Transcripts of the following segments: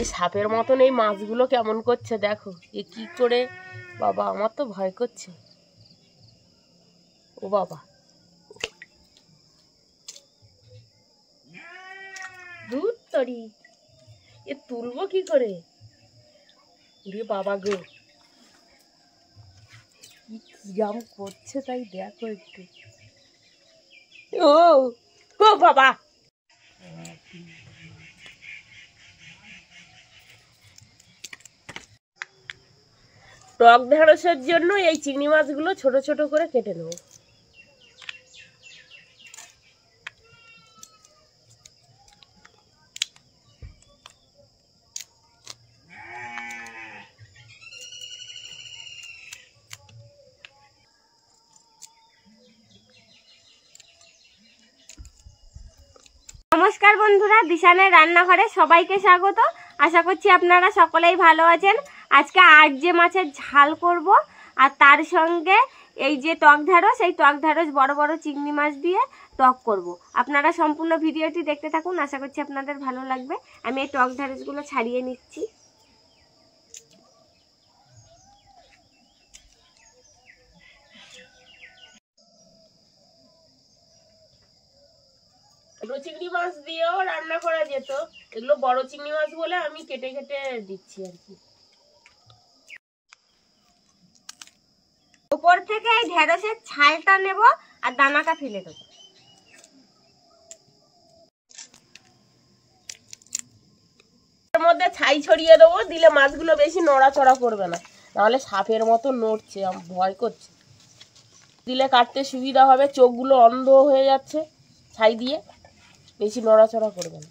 এই সাপের মতন এই মাছগুলো কেমন করছে দেখো, এ কি করে বাবা, আমার তো ভয় করছে। ও বাবা, দূর তরি, এ তুলবো কি করে? বাবা গো, কিরাম করছে তাই দেখো একটু। ও ও বাবা, টক ঢেঁড়সের জন্য এই চিংড়ি মাছগুলো ছোট ছোট করে কেটে নেব। নমস্কার বন্ধুরা, দিশানের রান্নাঘরে সবাইকে স্বাগত। আশা করছি আপনারা সকলেই ভালো আছেন। আজকে আরজে মাছের ঝাল করব, আর তার সঙ্গে এই যে টক ঢেঁড়স, এই টক ঢেঁড়স বড় বড় চিংড়ি মাছ দিয়ে টক করব। আপনারা সম্পূর্ণ ভিডিওটি দেখতে থাকুন, আশা করছি আপনাদের ভালো লাগবে। আমি এই টক ঢেঁড়সগুলো ছাড়িয়ে নিচ্ছি। চিংড়ি মাছ দিয়েও রান্না করা যেত, এগুলো বড় চিংড়ি মাছ বলে আমি কেটে কেটে দিচ্ছি আর কি। উপর থেকে এই ঢেঁড়সের ছালটা নেব আর দানাটা ফেলে দেবো। এর মধ্যে ছাই ছড়িয়ে দেবো, দিলে মাছগুলো বেশি নড়াচড়া করবে না, নাহলে সাপের মতো নড়ছে, আমার ভয় করছে। দিলে কাটতে সুবিধা হবে, চোখগুলো অন্ধ হয়ে যাচ্ছে, ছাই দিয়ে বেশি নড়াচড়া করবে না।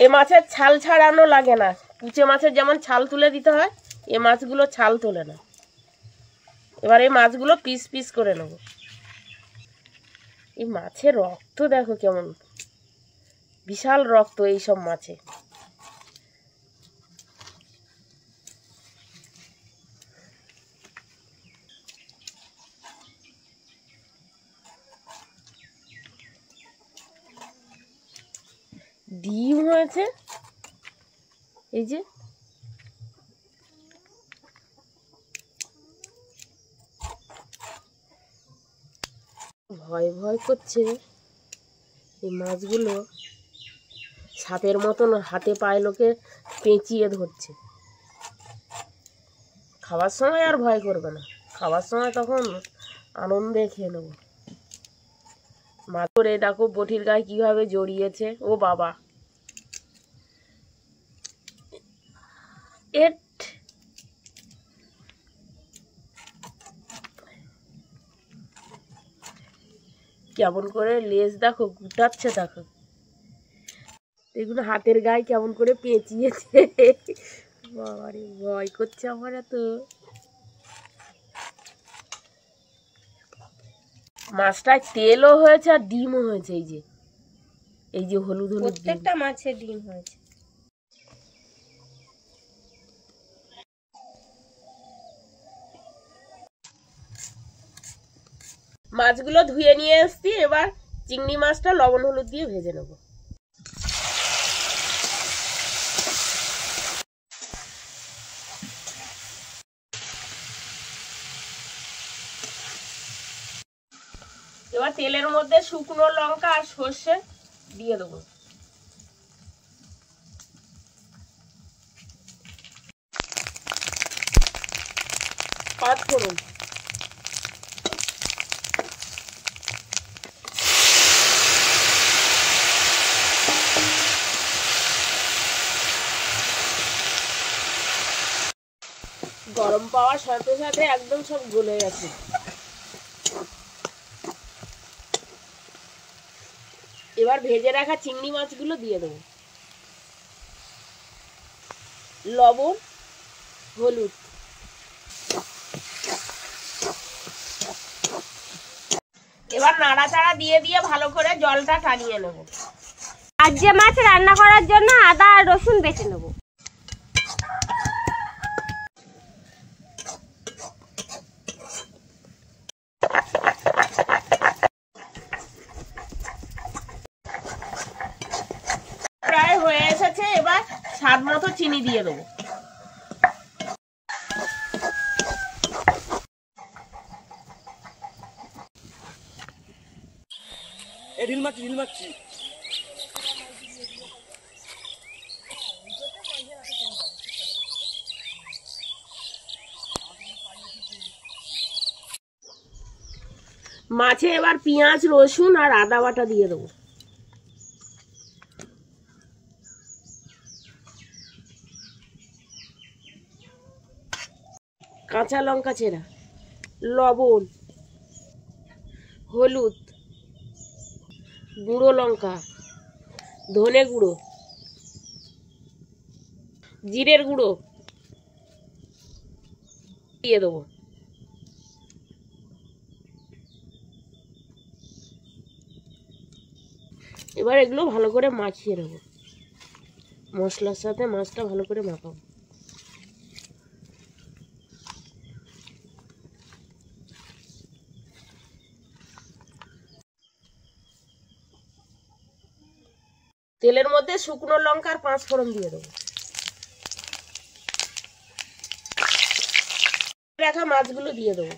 এ মাছের ছাল ছাড়ানো লাগে না, কুচে মাছের যেমন ছাল তুলে দিতে হয়, এ মাছগুলো ছাল তোলে না। এবার এই মাছগুলো পিস পিস করে নেব। এই মাছের রক্ত দেখো কেমন, বিশাল রক্ত এই সব মাছে। ডিম হয়েছে এই যে, ভয় ভয় করছে। এই মাছগুলো সাপের মতন হাতে পায়ে লোকে পেঁচিয়ে ধরছে। খাওয়ার সময় আর ভয় করবে না, খাওয়ার সময় তখন আনন্দে খেয়ে নেব। মাছ করে দেখো বটির গায়ে কিভাবে জড়িয়েছে। ও বাবা, এট কেমন করে লেজ দেখো গুটাচ্ছে, দেখো এগুলো হাতের গায়ে কেমন করে পেঁচিয়েছে। বাবারে, ভয় করছে আমার এত। মাছটায় তেলও হয়েছে আর ডিমও হয়েছে। এই যে, এই যে হলুদ হলুদ, প্রত্যেকটা মাছের ডিম হয়েছে। মাছগুলো ধুয়ে নিয়ে এসছি, এবার চিংড়ি মাছটা লবণ হলুদ দিয়ে ভেজে নেব। এবার তেলের মধ্যে শুকনো লঙ্কা আর সর্ষে দিয়ে দেবো। পাঁচ ফোড়ন, গরম পাওয়ার সাথে সাথে একদম সব গলে গেছে। এবার ভেজে রাখা চিংড়ি মাছগুলো দিয়ে দেবো, লবণ হলুদ। এবার নাড়াচাড়া দিয়ে দিয়ে ভালো করে জলটা টানিয়ে নেব। আরজে মাছ রান্না করার জন্য আদা আর রসুন বেটে নেব। প্রায় হয়ে এসেছে, এবার স্বাদ মতো চিনি দিয়ে দেবো। মাছে এবার পেঁয়াজ রসুন আর আদা বাটা দিয়ে দেবো। কাঁচা লঙ্কা চেরা, লবণ, হলুদ, গুঁড়ো লঙ্কা, ধনে গুঁড়ো, জিরের গুঁড়ো দিয়ে দেবো। এবার এগুলো ভালো করে মাখিয়ে নেবো, মশলার সাথে মাছটা ভালো করে মাখাবো। তেলের মধ্যে শুকনো লঙ্কা আর 5 ফোড়ন দিয়ে দেবো। রাখা মাছগুলো দিয়ে দেবো।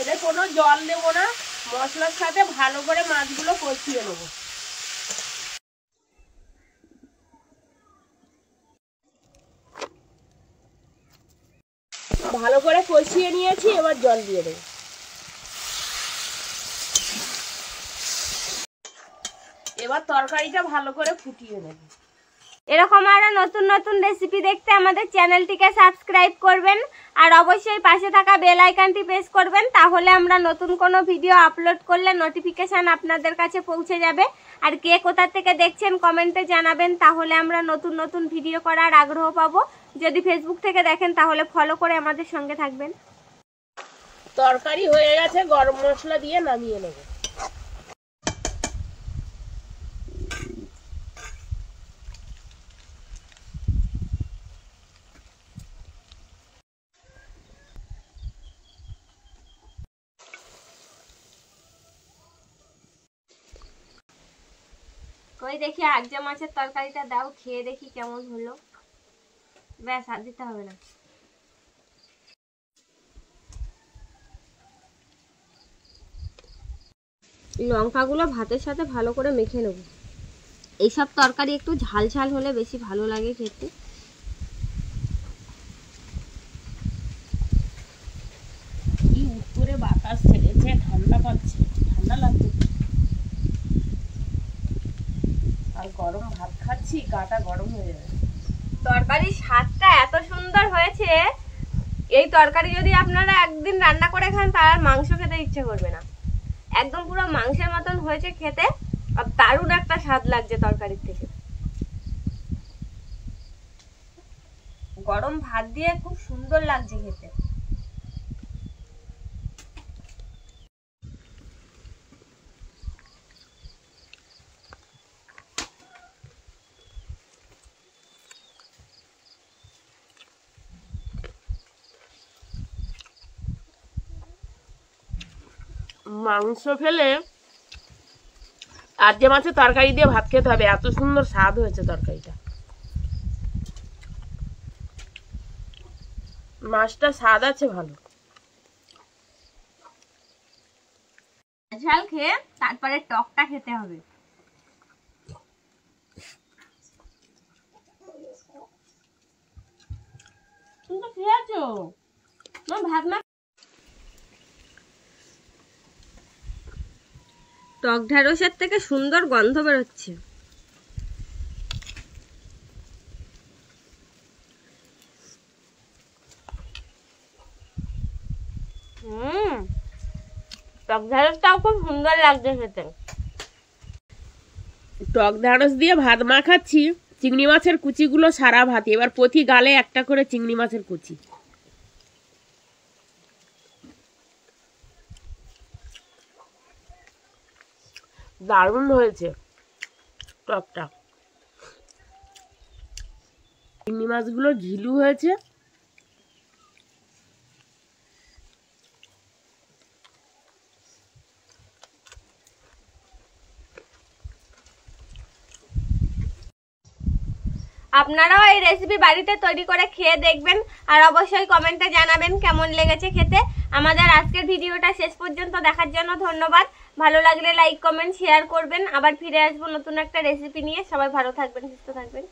এতে কোনো জল দেবো না, মশলার সাথে ভালো করে মাছগুলো কষিয়ে নেবো। ভালো করে কষিয়ে নিয়েছি, এবার জল দিয়ে দেবো। এবার তরকারিটা ভালো করে ফুটিয়ে নেব। এরকম আরো নতুন নতুন রেসিপি দেখতে আমাদের চ্যানেলটিকে সাবস্ক্রাইব করবেন আর অবশ্যই পাশে থাকা বেল আইকনটি প্রেস করবেন, তাহলে আমরা নতুন কোনো ভিডিও আপলোড করলে নোটিফিকেশন আপনাদের কাছে পৌঁছে যাবে। আর কে কোথা থেকে দেখছেন কমেন্টে জানাবেন, তাহলে আমরা নতুন নতুন ভিডিও করার আগ্রহ পাবো। যদি ফেসবুক থেকে দেখেন তাহলে ফলো করে আমাদের সঙ্গে থাকবেন। তরকারি হয়ে গেছে, গরম মশলা দিয়ে নামিয়ে নেব। কই দেখি আজকে মাছের তরকারিটা দাও, খেয়ে দেখি কেমন হলো। ব্যাস, আর দিতে হবে না। লঙ্কাগুলো ভাতের সাথে ভালো করে মেখে নেব। এইসব তরকারি একটু ঝাল ঝাল হলে বেশি ভালো লাগে খেতে। কি উত্তরে বাতাস ছেড়েছে, ঠান্ডা পাচ্ছে, ঠান্ডা লাগছে। আর গরম ভাত খাচ্ছি, গাটা গরম হয়ে যাবে। তরকারির স্বাদটা এত সুন্দর হয়েছে, এই তরকারি যদি আপনারা একদিন রান্না করে খান তার মাংস খেতে ইচ্ছে করবে না। একদম পুরো মাংসের মতন হয়েছে খেতে, আর দারুণ একটা স্বাদ লাগছে তরকারির থেকে। গরম ভাত দিয়ে খুব সুন্দর লাগছে খেতে। মাংস ফেলে আর যে মাছের তরকারি দিয়ে ভাত খেতে হবে, এত সুন্দর স্বাদ হয়েছে তরকারিটা। মাছটা স্বাদ আছে ভালো। ঝাল খেয়ে তারপরে টকটা খেতে হবে। তুমি তো খেয়েছো ভাত না? টক ঢ্যাঁড়সের থেকে সুন্দর গন্ধ বেরোচ্ছে। টক ঢ্যাঁড়সটাও খুব সুন্দর লাগছে খেতে। টক ঢ্যাঁড়স দিয়ে ভাত মাখাচ্ছি, চিংড়ি মাছের কুচিগুলো সারা ভাতে। এবার প্রতি গালে একটা করে চিংড়ি মাছের কুচি। দারুণ হয়েছে টকটা। চিংড়ি মাছগুলো ঝিলু হয়েছে, আপনারাও এই রেসিপি বাড়িতে তৈরি করে খেয়ে দেখবেন আর অবশ্যই কমেন্টে জানাবেন কেমন লেগেছে খেতে। আমাদের আজকের ভিডিওটা শেষ পর্যন্ত দেখার জন্য ধন্যবাদ। ভালো লাগলে লাইক কমেন্ট শেয়ার করবেন। আবার ফিরে আসবো নতুন একটা রেসিপি নিয়ে। সবাই ভালো থাকবেন, সুস্থ থাকবেন।